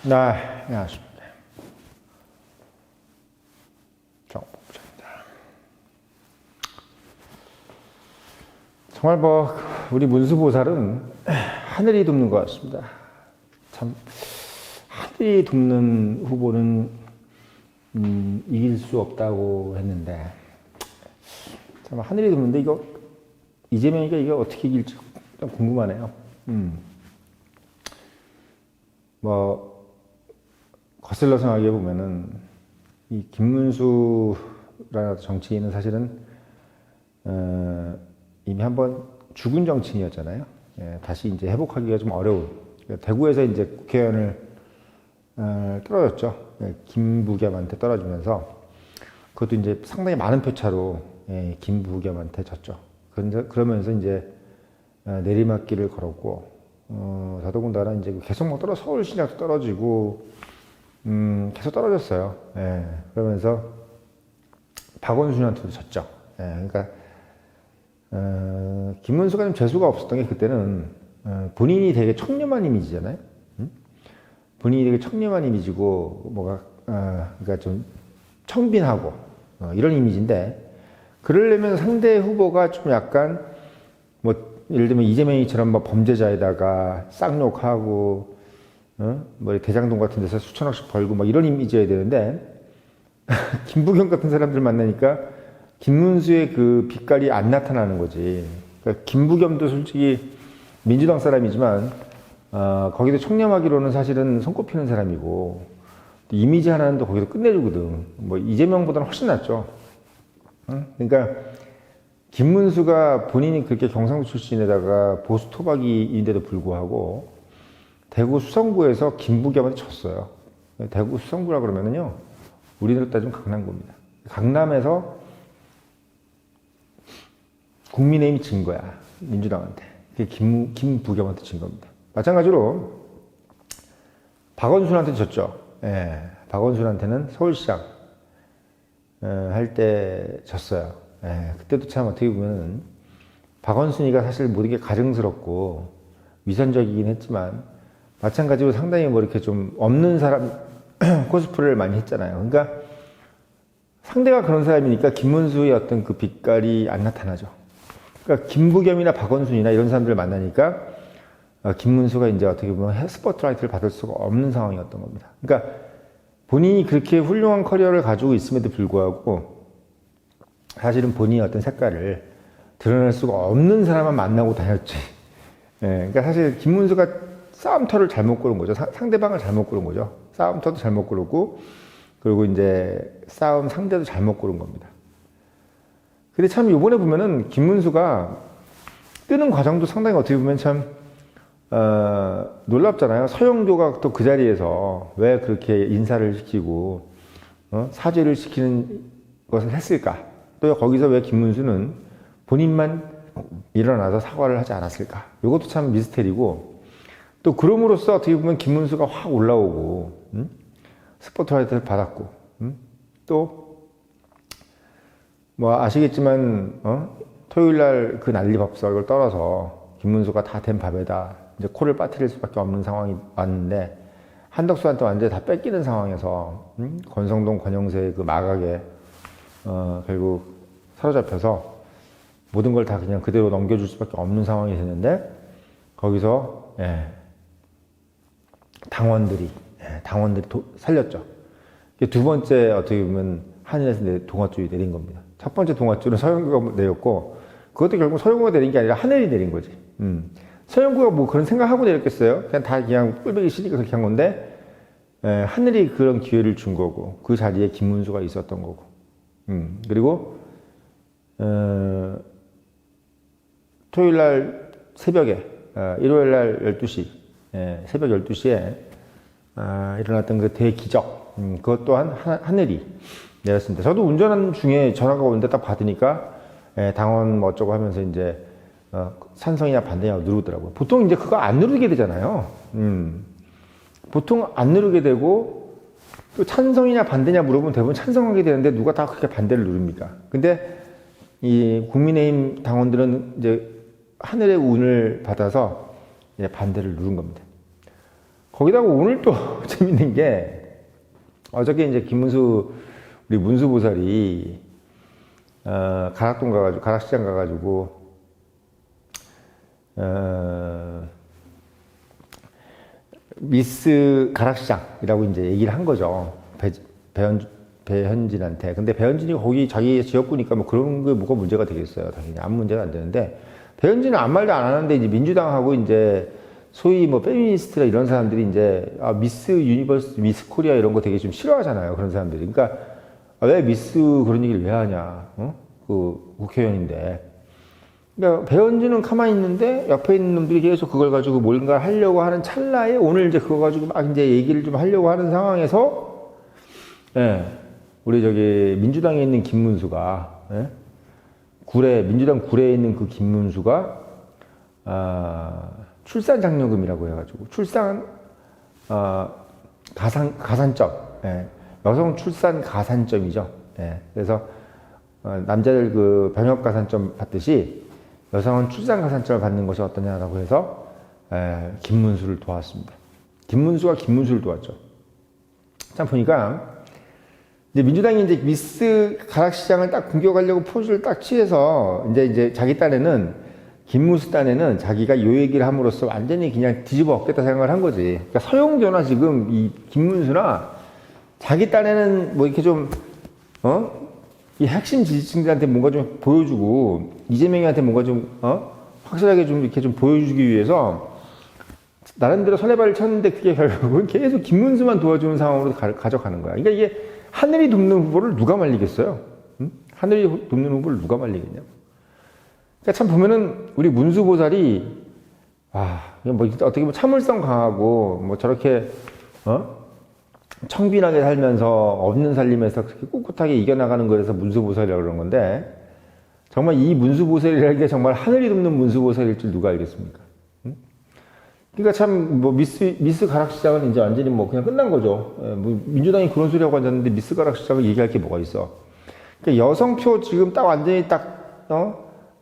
네, 안녕하십니까. 정복자입니다. 정말 우리 문수보살은 하늘이 돕는 것 같습니다. 참, 하늘이 돕는 후보는, 이길 수 없다고 했는데, 참, 하늘이 돕는데, 이재명이가 이게 어떻게 이길지 좀 궁금하네요. 거슬러 생각해 보면은, 이 김문수라는 정치인은 사실은, 이미 한번 죽은 정치인이었잖아요. 예, 다시 이제 회복하기가 좀 어려운. 대구에서 이제 국회의원을 떨어졌죠. 예, 김부겸한테 떨어지면서 그것도 이제 상당히 많은 표차로 김부겸한테 졌죠. 그러면서 이제 내리막길을 걸었고, 더더군다나 이제 계속 서울시장도 떨어지고, 계속 떨어졌어요. 예, 그러면서 박원순한테도 졌죠. 예, 그러니까 김문수가 좀 재수가 없었던 게 그때는 본인이 되게 청렴한 이미지잖아요. 본인이 되게 청렴한 이미지고 그러니까 좀 청빈하고 이런 이미지인데, 그러려면 상대 후보가 좀 약간 예를 들면 이재명이처럼 범죄자에다가 쌍욕하고 대장동 같은 데서 수천억씩 벌고 이런 이미지여야 되는데 김부겸 같은 사람들 만나니까 김문수의 그 빛깔이 안 나타나는 거지. 그러니까 김부겸도 솔직히 민주당 사람이지만 거기도 청렴하기로는 사실은 손꼽히는 사람이고, 이미지 하나는 또 거기서 끝내주거든. 이재명보다는 훨씬 낫죠. 그러니까 김문수가 본인이 그렇게 경상도 출신에다가 보수 토박이인데도 불구하고 대구 수성구에서 김부겸한테 졌어요. 대구 수성구라 그러면은요, 우리나라 따지면 강남구입니다. 강남에서 국민의힘이 진 거야, 민주당한테. 그게 김부겸한테 진 겁니다. 마찬가지로 박원순한테 졌죠. 예, 박원순한테는 서울시장 할 때 졌어요. 예, 그때도 참 어떻게 보면 박원순이가 사실 모든 게 가증스럽고 위선적이긴 했지만, 마찬가지로 상당히 이렇게 좀 없는 사람 코스프레를 많이 했잖아요. 그러니까 상대가 그런 사람이니까 김문수의 어떤 그 빛깔이 안 나타나죠. 그러니까 김부겸이나 박원순이나 이런 사람들을 만나니까 김문수가 이제 어떻게 보면 스포트라이트를 받을 수가 없는 상황이었던 겁니다. 그러니까 본인이 그렇게 훌륭한 커리어를 가지고 있음에도 불구하고 사실은 본인의 어떤 색깔을 드러낼 수가 없는 사람만 만나고 다녔지. 예, 그러니까 사실 김문수가 싸움터를 잘못 고른 거죠. 상대방을 잘못 고른 거죠. 싸움터도 잘못 고르고, 그리고 이제 싸움 상대도 잘못 고른 겁니다. 근데 참 이번에 보면은 김문수가 뜨는 과정도 상당히 어떻게 보면 참 놀랍잖아요. 서영교가 또 그 자리에서 왜 그렇게 인사를 시키고 사죄를 시키는 것을 했을까? 또 거기서 왜 김문수는 본인만 일어나서 사과를 하지 않았을까? 이것도 참 미스테리고, 또 그럼으로써 어떻게 보면 김문수가 확 올라오고 스포트라이트를 받았고, 또 아시겠지만 토요일날 그 난리밥석을 떨어서 김문수가 다 된 밥에다 이제 코를 빠뜨릴 수밖에 없는 상황이 왔는데, 한덕수한테 완전히 다 뺏기는 상황에서 권성동 권영세의 그 마각에 결국 사로잡혀서 모든 걸 다 그냥 그대로 넘겨줄 수밖에 없는 상황이 됐는데, 거기서 당원들이 살렸죠. 두 번째 어떻게 보면 하늘에서 동아줄이 내린 겁니다. 첫 번째 동아줄은 서영구가 내렸고, 그것도 결국 서영구가 내린 게 아니라 하늘이 내린 거지. 서영구가 그런 생각하고 내렸겠어요? 그냥 꿀배기 싫으니까 그렇게 한 건데, 하늘이 그런 기회를 준 거고, 그 자리에 김문수가 있었던 거고. 그리고 토요일날 새벽에, 일요일날 12시, 새벽 12시에 일어났던 그 대기적, 그것 또한 하늘이 내렸습니다. 저도 운전하는 중에 전화가 오는데 딱 받으니까 당원 어쩌고 하면서 이제 찬성이냐 반대냐 누르더라고요. 보통 이제 그거 안 누르게 되잖아요. 보통 안 누르게 되고, 또 찬성이냐 반대냐 물어보면 대부분 찬성하게 되는데 누가 다 그렇게 반대를 누릅니까? 근데 이 국민의힘 당원들은 이제 하늘의 운을 받아서 반대를 누른 겁니다. 거기다가 오늘 또 재밌는 게 어저께 이제 김문수 우리 문수보살이 가락동 가가지고 가락시장 가가지고 미스 가락시장이라고 이제 얘기를 한 거죠. 배현진한테. 근데 배현진이 거기 자기 지역구니까 뭐 그런 게 뭐가 문제가 되겠어요. 당연히 아무 문제가 안 되는데 배현진은 아무 말도 안 하는데 이제 민주당하고 이제 소위 뭐 페미니스트나 이런 사람들이 이제 미스 유니버스, 미스 코리아 이런 거 되게 좀 싫어하잖아요. 그런 사람들이. 그러니까 왜 미스 그런 얘기를 왜 하냐. 그 국회의원인데. 그러니까 배현진은 가만히 있는데 옆에 있는 놈들이 계속 그걸 가지고 뭔가 하려고 하는 찰나에 오늘 이제 그거 가지고 막 이제 얘기를 좀 하려고 하는 상황에서 예, 우리 저기 민주당에 있는 김문수가 예? 민주당 구례에 있는 그 김문수가 출산 장려금이라고 해가지고 출산 가산점 예, 여성 출산 가산점이죠. 예, 그래서 남자들 그 병역 가산점 받듯이 여성은 출산 가산점을 받는 것이 어떠냐라고 해서 김문수를 도왔습니다. 김문수가 김문수를 도왔죠. 참 보니까 이제 민주당이 이제 미스 가락시장을 딱 공격하려고 포즈를 딱 취해서 이제 자기 딴에는 김문수 딴에는 자기가 요 얘기를 함으로써 완전히 그냥 뒤집어 엎겠다 생각을 한 거지. 그러니까 서영교나 지금 이 김문수나 자기 딴에는 뭐 이렇게 좀 이 핵심 지지층들한테 뭔가 좀 보여주고 이재명이한테 뭔가 좀 확실하게 좀 이렇게 좀 보여주기 위해서 나름대로 설레발을 쳤는데 그게 결국은 계속 김문수만 도와주는 상황으로 가져가는 거야. 그러니까 이게 하늘이 돕는 후보를 누가 말리겠어요? 응? 하늘이 돕는 후보를 누가 말리겠냐? 그러니까 참 보면은 우리 문수보살이 뭐 어떻게 보면 참을성 강하고 뭐 저렇게 청빈하게 살면서 없는 살림에서 그렇게 꿋꿋하게 이겨나가는 거라서 문수보살이라고 그러는 건데 정말 이 문수보살이라는 게 정말 하늘이 돕는 문수보살일 줄 누가 알겠습니까? 응? 그러니까 참 뭐 미스 가락시장은 이제 완전히 뭐 그냥 끝난 거죠. 뭐 민주당이 그런 소리하고 앉았는데 미스 가락시장을 얘기할 게 뭐가 있어? 그러니까 여성표 지금 딱 완전히 딱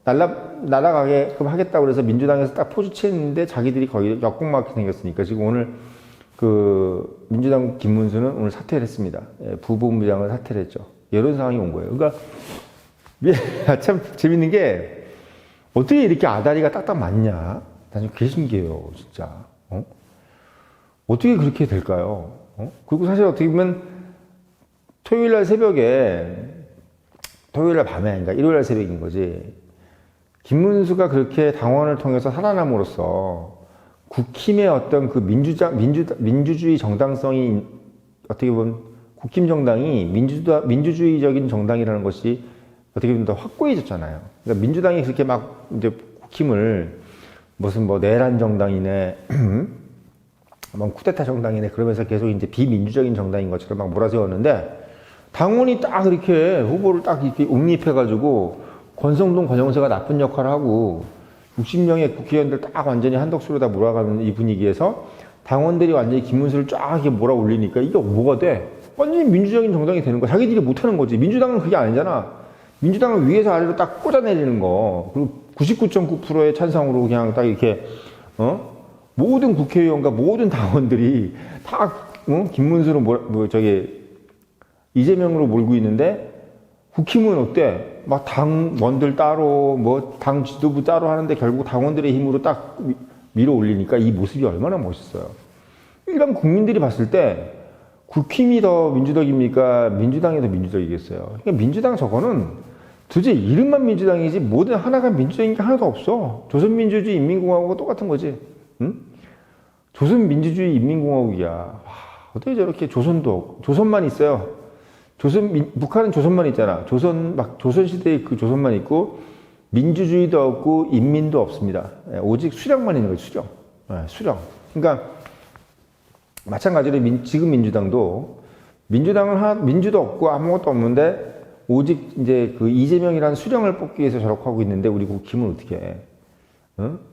날아가게끔 하겠다고 그래서 민주당에서 딱 포즈 취했는데 자기들이 거의 역공맞게 생겼으니까 지금 오늘 그 민주당 김문수는 오늘 사퇴를 했습니다. 부본부장을 사퇴를 했죠. 이런 상황이 온 거예요. 그러니까 참 재밌는 게 어떻게 이렇게 아다리가 딱딱 맞냐? 나 좀 그게 신기해요, 진짜. 어떻게 그렇게 될까요? 그리고 사실 어떻게 보면 토요일날 밤에 아닌가 일요일날 새벽인 거지. 김문수가 그렇게 당원을 통해서 살아남으로써 국힘의 어떤 그 민주주의 정당성이 어떻게 보면 국힘 정당이 민주주의적인 정당이라는 것이 어떻게 보면 더 확고해졌잖아요. 그러니까 민주당이 그렇게 막 이제 국힘을 무슨 뭐 내란 정당이네, 뭐 쿠데타 정당이네 그러면서 계속 이제 비민주적인 정당인 것처럼 막 몰아세웠는데 당원이 딱 이렇게 후보를 딱 이렇게 옹립해가지고 권성동, 권영세가 나쁜 역할을 하고 60명의 국회의원들 딱 완전히 한덕수로 다 몰아가는 이 분위기에서 당원들이 완전히 김문수를 쫙 이렇게 몰아 올리니까 이게 뭐가 돼? 완전히 민주적인 정당이 되는 거야. 자기들이 못하는 거지. 민주당은 그게 아니잖아. 민주당은 위에서 아래로 딱 꽂아내리는 거. 그리고 99.9%의 찬성으로 그냥 딱 이렇게, 모든 국회의원과 모든 당원들이 다, 김문수로 이재명으로 몰고 있는데 국힘은 어때? 막 당원들 따로, 뭐, 당 지도부 따로 하는데 결국 당원들의 힘으로 딱 밀어 올리니까 이 모습이 얼마나 멋있어요. 일반 국민들이 봤을 때 국힘이 더 민주적입니까? 민주당이 더 민주적이겠어요. 그러니까 민주당 저거는 도대체 이름만 민주당이지 모든 하나가 민주적인 게 하나도 없어. 조선민주주의 인민공화국과 똑같은 거지. 응? 조선민주주의 인민공화국이야. 어떻게 저렇게 조선만 있어요. 북한은 조선만 있잖아. 조선시대의 그 조선만 있고, 민주주의도 없고, 인민도 없습니다. 오직 수령만 있는 거죠, 수령. 수령. 그러니까, 마찬가지로 지금 민주당도, 민주도 없고 아무것도 없는데, 오직 이제 그 이재명이라는 수령을 뽑기 위해서 저렇게 하고 있는데, 우리 국힘은 어떻게 해?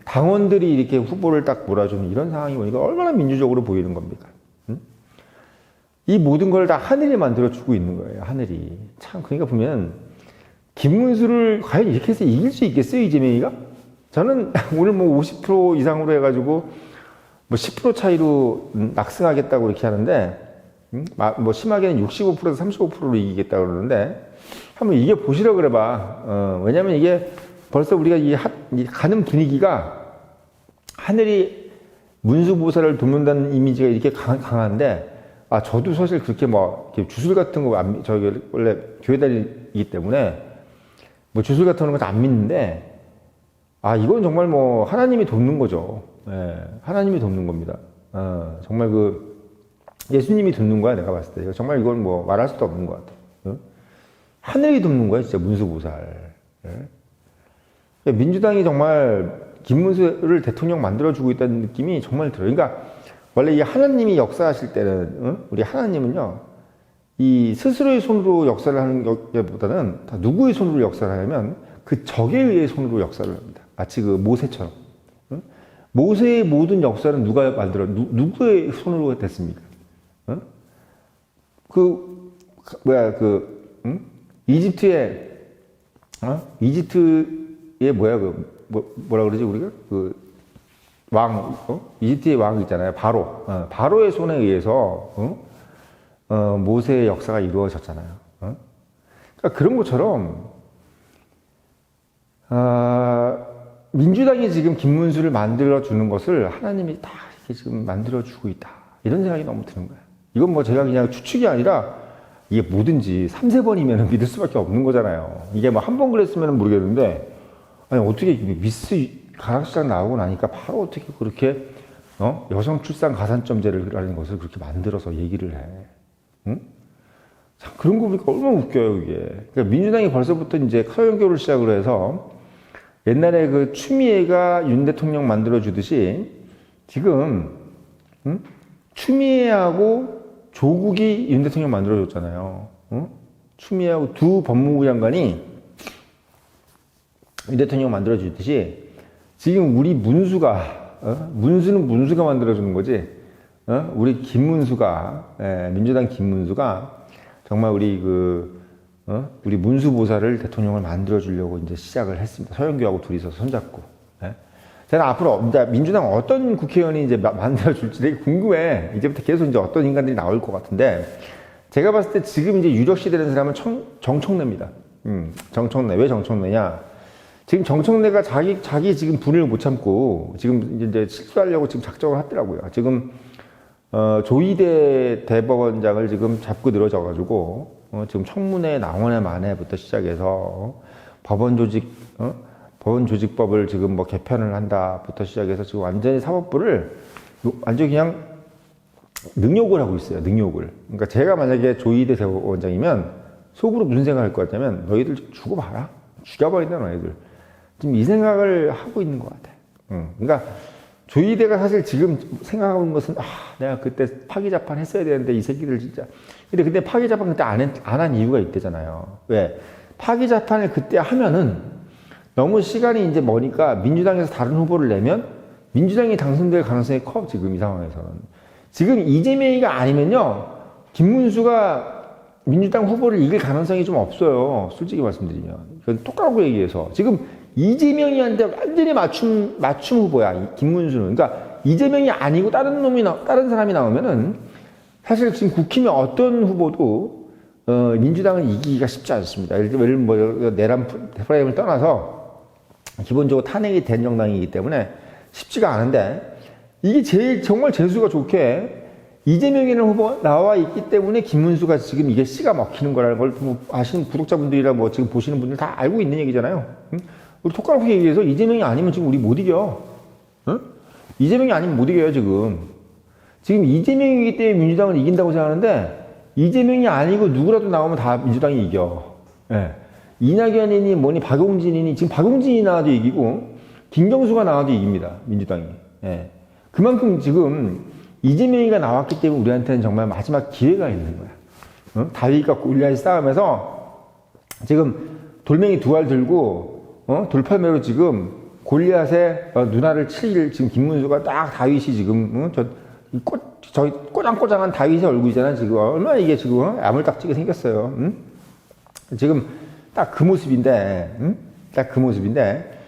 당원들이 이렇게 후보를 딱 몰아주는 이런 상황이 오니까 얼마나 민주적으로 보이는 겁니까? 이 모든 걸 다 하늘이 만들어주고 있는 거예요, 하늘이. 참, 그러니까 보면, 김문수를 과연 이렇게 해서 이길 수 있겠어요, 이재명이가? 저는 오늘 뭐 50% 이상으로 해가지고, 뭐 10% 차이로 낙승하겠다고 이렇게 하는데, 뭐 심하게는 65%에서 35%로 이기겠다고 그러는데, 한번 이겨보시라 그래봐. 왜냐면 이게 벌써 우리가 이 가는 분위기가 하늘이 문수보살을 돕는다는 이미지가 이렇게 강한데, 저도 사실 그렇게 뭐, 주술 같은 거 저기 원래 교회 다니기 때문에, 뭐 주술 같은 거 안 믿는데, 이건 정말 뭐 하나님이 돕는 거죠. 예, 하나님이 돕는 겁니다. 정말 예수님이 돕는 거야, 내가 봤을 때. 정말 이건 뭐 말할 수도 없는 것 같아. 하늘이 돕는 거야, 진짜 문수보살. 예? 민주당이 정말 김문수를 대통령 만들어주고 있다는 느낌이 정말 들어요. 그러니까 원래 이 하나님이 역사하실 때는, 우리 하나님은요, 이 스스로의 손으로 역사를 하는 것보다는 다 누구의 손으로 역사를 하냐면 그 적에 의해 손으로 역사를 합니다. 마치 모세처럼. 모세의 모든 역사는 누가 누구의 손으로 됐습니까? 이집트의 뭐라 그러지, 우리가? 이집트의 왕 있잖아요. 바로의 손에 의해서, 모세의 역사가 이루어졌잖아요. 그러니까 그런 것처럼, 민주당이 지금 김문수를 만들어주는 것을 하나님이 다 이렇게 지금 만들어주고 있다. 이런 생각이 너무 드는 거예요. 이건 뭐 제가 그냥 추측이 아니라 이게 뭐든지 3-4번이면 믿을 수밖에 없는 거잖아요. 이게 뭐 한 번 그랬으면 모르겠는데, 아니, 어떻게 미스 가락시장 나오고 나니까 바로 어떻게 그렇게, 여성 출산 가산점제라는 것을 그렇게 만들어서 얘기를 해. 응? 참, 그런 거 보니까 얼마나 웃겨요, 이게. 그러니까 민주당이 벌써부터 이제 서영교를 시작으로 해서 옛날에 추미애가 윤 대통령 만들어주듯이 지금, 추미애하고 조국이 윤 대통령 만들어줬잖아요. 추미애하고 두 법무부 장관이 윤 대통령 만들어주듯이 지금 우리 문수는 문수가 만들어주는 거지. 우리 김문수가, 민주당 김문수가 정말 우리 문수보살을 대통령을 만들어주려고 이제 시작을 했습니다. 서영교하고 둘이서 손잡고. 저는 앞으로 민주당 어떤 국회의원이 이제 만들어줄지 되게 궁금해. 이제부터 계속 이제 어떤 인간들이 나올 것 같은데, 제가 봤을 때 지금 이제 유력시 되는 사람은 정청래입니다. 정청래. 왜 정청래냐? 지금 정청래가 자기 지금 분을 못 참고 지금 이제 실수하려고 지금 작정을 하더라고요. 지금, 조희대 대법원장을 지금 잡고 늘어져가지고, 지금 청문회, 낭원회 만회부터 시작해서 법원조직법을 지금 뭐 개편을 한다부터 시작해서 지금 완전히 사법부를 완전히 그냥 능욕을 하고 있어요. 능욕을. 그러니까 제가 만약에 조희대 대법원장이면 속으로 무슨 생각을 할 것 같냐면, 너희들 죽어봐라. 죽여버린다, 너희들. 지금 이 생각을 하고 있는 것 같아. 그러니까 조희대가 사실 지금 생각하고 있는 것은, 내가 그때 파기자판 했어야 되는데 이 새끼들 진짜. 근데 그때 파기자판 그때 안 한 이유가 있대잖아요. 왜? 파기자판을 그때 하면은 너무 시간이 이제 머니까 민주당에서 다른 후보를 내면 민주당이 당선될 가능성이 커, 지금 이 상황에서는. 지금 이재명이가 아니면요, 김문수가 민주당 후보를 이길 가능성이 좀 없어요. 솔직히 말씀드리면. 그건 똑같고 얘기해서. 지금 이재명이한테 완전히 맞춤 후보야, 김문수는. 그러니까 이재명이 아니고 다른 사람이 나오면은 사실 지금 국힘의 어떤 후보도 민주당을 이기기가 쉽지 않습니다. 예를 들면 뭐 내란 프레임을 떠나서 기본적으로 탄핵이 된 정당이기 때문에 쉽지가 않은데, 이게 정말 재수가 좋게 이재명이라는 후보가 나와 있기 때문에 김문수가 지금 이게 씨가 먹히는 거라는 걸 뭐 아시는 구독자분들이랑 뭐 지금 보시는 분들 다 알고 있는 얘기잖아요. 우리 톡가루프 얘기해서 이재명이 아니면 지금 우리 못 이겨. 이재명이 아니면 못 이겨요, 지금. 지금 이재명이기 때문에 민주당을 이긴다고 생각하는데, 이재명이 아니고 누구라도 나오면 다 민주당이 이겨. 예. 이낙연이니 뭐니 박용진이니, 지금 박용진이 나와도 이기고 김경수가 나와도 이깁니다, 민주당이. 예. 그만큼 지금 이재명이가 나왔기 때문에 우리한테는 정말 마지막 기회가 있는 거야. 다윗과 골리앗이 싸움에서 지금 돌멩이 두 알 들고 돌팔매로 지금 골리앗의 누나를 칠 지금 김문수가 딱 다윗이 지금 저 꼬장꼬장한 다윗의 얼굴이잖아. 지금 얼마나 이게 지금 야물딱지게 생겼어요. 지금 딱 그 모습인데, 딱 그 모습인데,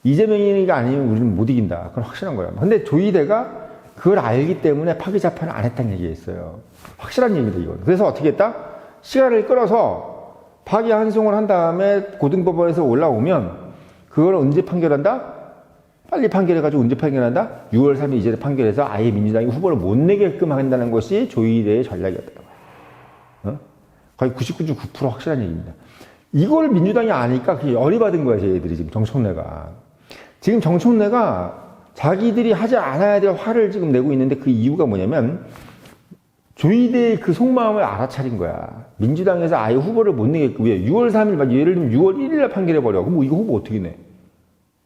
이재명이가 아니면 우리는 못 이긴다. 그건 확실한 거야. 근데 조희대가 그걸 알기 때문에 파기 재판을 안 했다는 얘기가 있어요. 확실한 얘기입니다, 이건. 그래서 어떻게 했다? 시간을 끌어서 파기 환송을 한 다음에 고등법원에서 올라오면 그걸 언제 판결한다? 빨리 판결해가지고 언제 판결한다? 6월 3일 이전에 판결해서 아예 민주당이 후보를 못 내게끔 한다는 것이 조희대의 전략이었다는 거예요. 거의 99.9% 확실한 얘기입니다. 이걸 민주당이 아니까 그게 열이 받은 거야, 쟤들이 지금 정청래가. 지금 정청래가 자기들이 하지 않아야 될 화를 지금 내고 있는데 그 이유가 뭐냐면 조희대의 그 속마음을 알아차린 거야. 민주당에서 아예 후보를 못 내게끔. 왜? 6월 3일, 예를 들면 6월 1일에 판결해버려. 그럼 뭐 이거 후보 어떻게 내?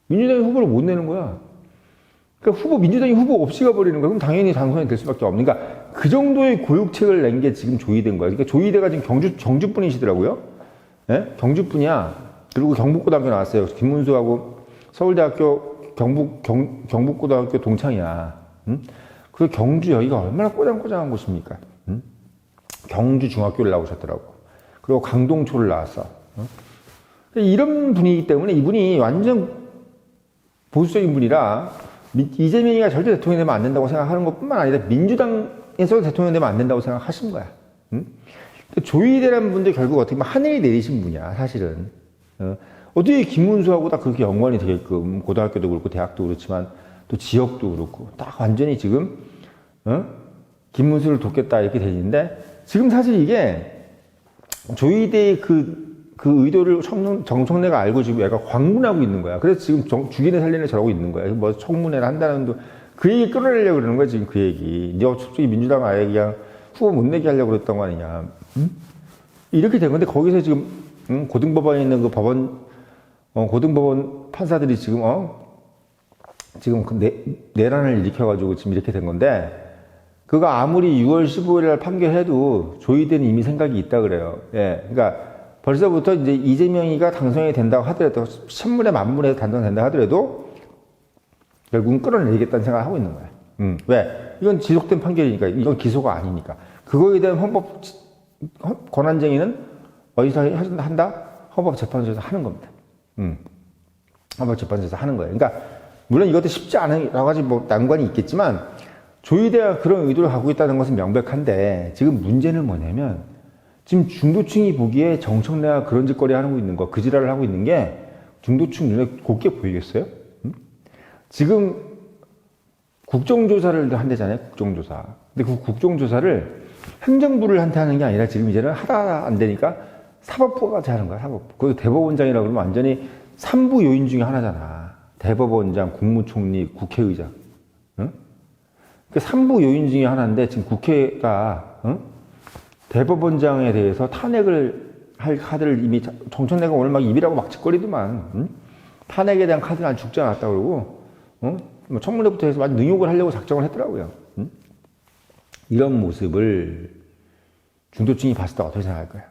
민주당이 후보를 못 내는 거야. 그러니까 민주당이 후보 없이 가버리는 거야. 그럼 당연히 당선이 될 수밖에 없는. 그러니까 그 정도의 고육책을 낸 게 지금 조희대인 거야. 그러니까 조희대가 지금 경주 분이시더라고요. 예? 경주 분이야. 그리고 경북고등학교 나왔어요. 김문수하고 서울대학교 경북고등학교 동창이야. 응? 그 경주 여기가 얼마나 꼬장꼬장한 곳입니까? 응? 경주 중학교를 나오셨더라고. 그리고 강동초를 나왔어. 응? 이런 분이기 때문에 이분이 완전 보수적인 분이라 이재명이가 절대 대통령이 되면 안 된다고 생각하는 것뿐만 아니라 민주당에서 대통령 되면 안 된다고 생각하신 거야. 응? 조희대라는 분도 결국 어떻게 보면 하늘이 내리신 분이야, 사실은. 어떻게 김문수하고 다 그렇게 연관이 되게끔, 고등학교도 그렇고 대학도 그렇지만 또 지역도 그렇고 딱 완전히 지금 김문수를 돕겠다 이렇게 돼 있는데, 지금 사실 이게 조희대의 그 의도를 정청래가 알고 지금 얘가 광분하고 있는 거야. 그래서 지금 죽이네 살리네 저러고 있는 거야. 뭐 청문회를 한다는 그 얘기 끌어내려고 그러는 거야, 지금 그 얘기. 이제 솔직히 민주당 아예 그냥 후보 못 내게 하려고 그랬던 거 아니냐. 이렇게 된 건데, 거기서 지금 고등법원에 있는 그 고등법원 판사들이 지금 내란을 일으켜가지고 지금 이렇게 된 건데, 그거 아무리 6월 15일날 판결해도 조희대는 이미 생각이 있다 그래요. 예. 그러니까 벌써부터 이제 이재명이가 당선이 된다고 하더라도, 천문에 만문에 당선된다 하더라도 결국은 끌어내리겠다는 생각을 하고 있는 거예요. 왜? 이건 지속된 판결이니까, 이건 기소가 아니니까. 그거에 대한 헌법 권한쟁의는 어디서 한다? 헌법재판소에서 하는 겁니다. 헌법재판소에서 하는 거예요. 그러니까 물론 이것도 쉽지 않은 여러 가지 뭐 난관이 있겠지만 조희대가 그런 의도를 갖고 있다는 것은 명백한데, 지금 문제는 뭐냐면 지금 중도층이 보기에 정청래가 그런 짓거리 하고 있는 거, 그 지랄을 하고 있는 게 중도층 눈에 곱게 보이겠어요? 지금 국정조사를 한대잖아요, 국정조사. 근데 그 국정조사를 행정부를 한테 하는 게 아니라 지금 이제는 하다 안 되니까 사법부가 하는 거야, 사법부. 그 대법원장이라고 그러면 완전히 3부 요인 중에 하나잖아. 대법원장, 국무총리, 국회의장. 응? 그 3부 요인 중에 하나인데 지금 국회가 대법원장에 대해서 탄핵을 할 카드를 이미 정청래가 오늘 막 입이라고 막 짓거리더만. 탄핵에 대한 카드는 아직 죽지 않았다고 그러고, 뭐 청문회부터 해서 완전 능욕을 하려고 작정을 했더라고요. 이런 모습을 중도층이 봤을 때 어떻게 생각할 거예요?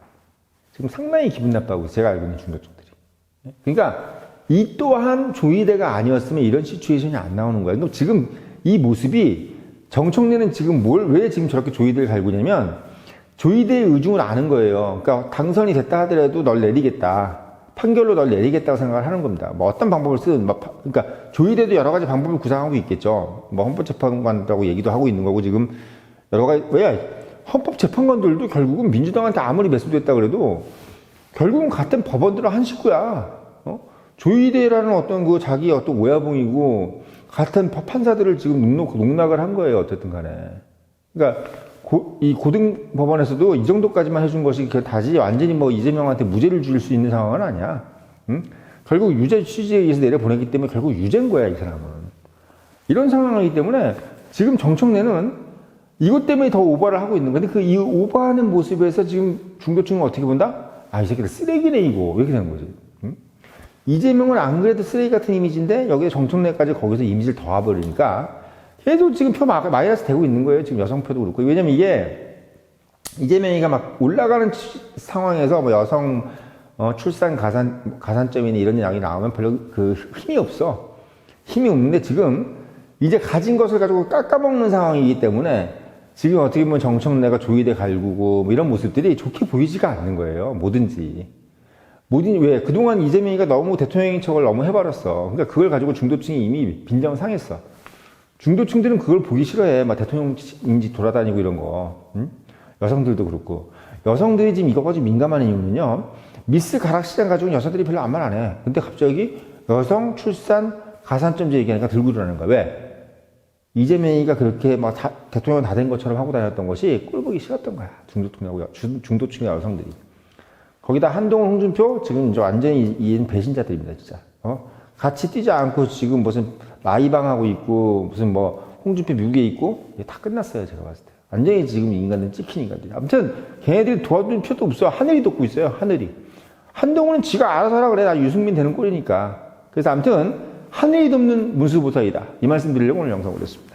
지금 상당히 기분 나빠하고, 제가 알고 있는 중도층들이. 그러니까 이 또한 조희대가 아니었으면 이런 시츄에이션이 안 나오는 거예요. 그럼 지금 이 모습이, 정청래는 지금 왜 지금 저렇게 조희대를 갈고 있냐면 조희대의 의중을 아는 거예요. 그러니까 당선이 됐다 하더라도 널 내리겠다, 판결로 널 내리겠다고 생각을 하는 겁니다. 뭐 어떤 방법을 쓰든, 그러니까 조희대도 여러 가지 방법을 구상하고 있겠죠. 뭐 헌법재판관이라고 얘기도 하고 있는 거고, 지금 여러 가지, 왜 헌법재판관들도 결국은 민주당한테 아무리 매수됐다 그래도 결국은 같은 법원들은 한 식구야. 조희대라는 어떤 그 자기 어떤 오야봉이고 같은 판사들을 지금 농락을 한 거예요, 어쨌든 간에. 그러니까 이 고등법원에서도 이 정도까지만 해준 것이 다시 완전히 뭐 이재명한테 무죄를 줄 수 있는 상황은 아니야. 결국 유죄 취지에 의해서 내려보냈기 때문에 결국 유죄인 거야, 이 사람은. 이런 상황이기 때문에 지금 정청래는 이것 때문에 더 오버를 하고 있는 건데, 이 오버하는 모습에서 지금 중도층은 어떻게 본다? 아, 이 새끼들 쓰레기네, 이거. 이렇게 되는 거지. 이재명은 안 그래도 쓰레기 같은 이미지인데, 여기에 정청래까지 거기서 이미지를 더해버리니까, 계속 지금 표 마이너스 되고 있는 거예요. 지금 여성표도 그렇고. 왜냐면 이게, 이재명이가 막 올라가는 상황에서 뭐 여성, 출산 가산점이나 이런 양이 나오면 별로 힘이 없어. 힘이 없는데 지금, 이제 가진 것을 가지고 깎아먹는 상황이기 때문에, 지금 어떻게 보면 정청래가 조희대 갈구고 뭐 이런 모습들이 좋게 보이지가 않는 거예요. 뭐든지. 왜? 그동안 이재명이가 너무 대통령인 척을 너무 해버렸어. 그러니까 그걸 가지고 중도층이 이미 빈정상했어. 중도층들은 그걸 보기 싫어해. 막 대통령 인지 돌아다니고 이런 거. 응? 여성들도 그렇고. 여성들이 지금 이거 가지고 민감한 이유는요. 미스 가락시장 가지고는 여성들이 별로 아무 말 안 해. 근데 갑자기 여성 출산 가산점제 얘기하니까 들고 일어나는 거야. 왜? 이재명이가 그렇게 막 대통령 다 된 것처럼 하고 다녔던 것이 꼴보기 싫었던 거야. 중도층의 여성들이. 거기다 한동훈, 홍준표 지금 이제 완전히 이인 배신자들입니다, 진짜. 같이 뛰지 않고 지금 무슨 라이방하고 있고 무슨 뭐 홍준표 미국에 있고 다 끝났어요, 제가 봤을 때. 완전히 지금 인간들 찍힌 인간들이. 아무튼 걔네들이 도와준 표도 없어. 하늘이 돕고 있어요, 하늘이. 한동훈은 지가 알아서 하라 그래. 나 유승민 되는 꼴이니까. 그래서 아무튼 하늘이 돕는 문수보살이다. 이 말씀 드리려고 오늘 영상 올렸습니다.